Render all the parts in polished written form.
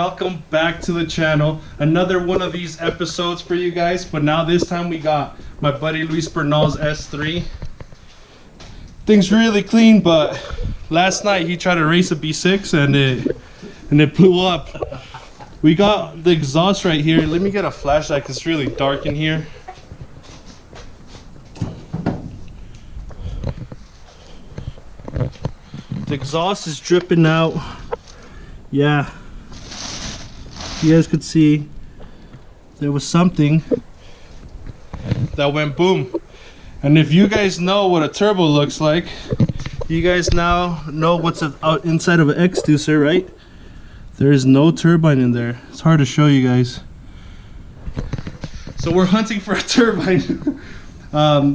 welcome back to the channel. Another one of these episodes for you guys, but now this time we got my buddy Luis Bernal's S3. Thing's really clean, but last night he tried to race a B6 and it blew up. We got the exhaust right here. Let me get a flashlight because it's really dark in here. The exhaust is dripping out. Yeah, you guys could see there was something that went boom. And if you guys know what a turbo looks like, you guys now know what's out inside of an X-Deucer, right? There is no turbine in there. It's hard to show you guys. So we're hunting for a turbine.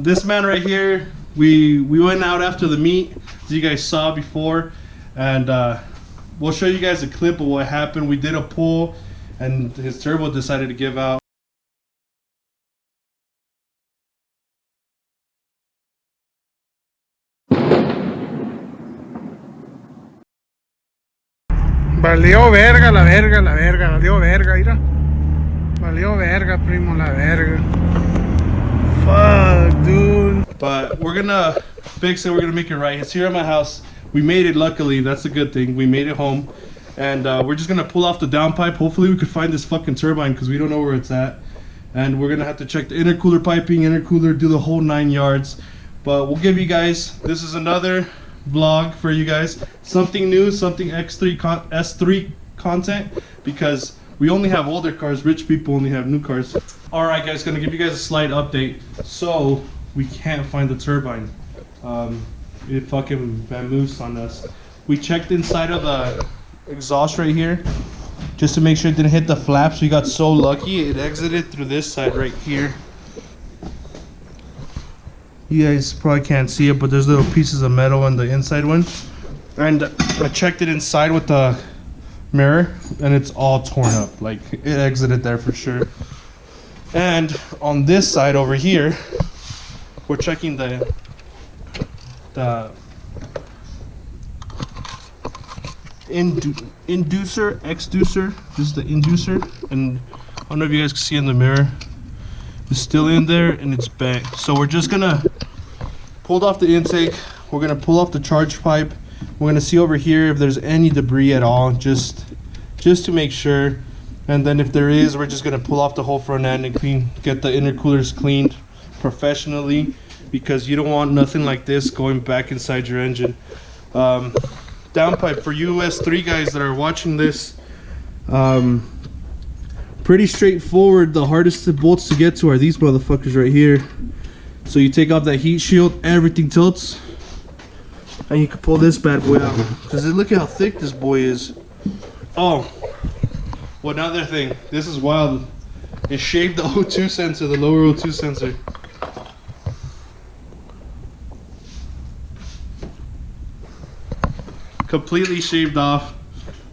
This man right here, we went out after the meet, as you guys saw before, and we'll show you guys a clip of what happened. We did a pull and his turbo decided to give out. Valió verga, valió verga, mira. Valió verga, primo, la verga. Fuck, dude. But we're gonna fix it, we're gonna make it right. It's here at my house. We made it, luckily, that's a good thing. We made it home. And we're just gonna pull off the downpipe. Hopefully we could find this fucking turbine because we don't know where it's at. And we're gonna have to check the intercooler piping, intercooler, do the whole 9 yards. But we'll give you guys, this is another vlog for you guys, something new, something S3 content, because we only have older cars, rich people only have new cars. All right guys, gonna give you guys a slight update. So we can't find the turbine. It fucking vamoosed on us. We checked inside of the exhaust right here just to make sure it didn't hit the flaps. We got so lucky it exited through this side right here. You guys probably can't see it, but there's little pieces of metal on the inside one. And I checked it inside with the mirror and it's all torn up. Like, it exited there for sure. And on this side over here, we're checking the inducer, X-Deucer. This is the inducer, and I don't know if you guys can see in the mirror. It's still in there and it's bent. So we're just gonna pull off the intake. We're gonna pull off the charge pipe. We're gonna see over here if there's any debris at all, just to make sure. And then if there is, we're just gonna pull off the whole front end and get the intercoolers cleaned professionally, because you don't want nothing like this going back inside your engine. Downpipe for you S3 guys that are watching this. Pretty straightforward. The hardest bolts to get to are these motherfuckers right here. So you take off that heat shield, everything tilts, and you can pull this bad boy out. Because look at how thick this boy is. Oh, well, another thing, this is wild. It shaved the O2 sensor, the lower O2 sensor. Completely shaved off.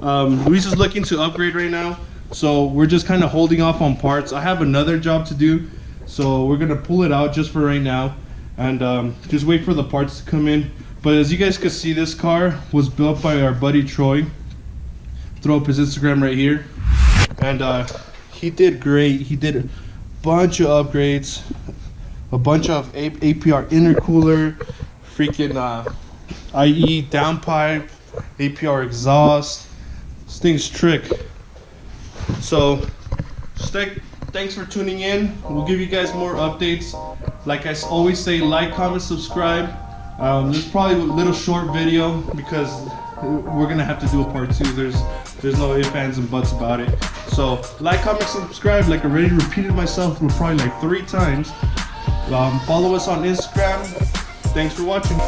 Luis is looking to upgrade right now. So we're just kind of holding off on parts. I have another job to do, so we're gonna pull it out just for right now and just wait for the parts to come in. But as you guys can see, this car was built by our buddy Troy. Throw up his Instagram right here. And he did great. He did a bunch of upgrades, a bunch of APR intercooler, freaking IE downpipe, APR exhaust. This thing's trick. So thanks for tuning in. We'll give you guys more updates. Like I always say, like, comment, subscribe. This is probably a little short video because we're gonna have to do a part 2. There's no ifs, ands, and buts about it. So like, comment, subscribe. Like I already repeated myself probably like 3 times. Follow us on Instagram. Thanks for watching.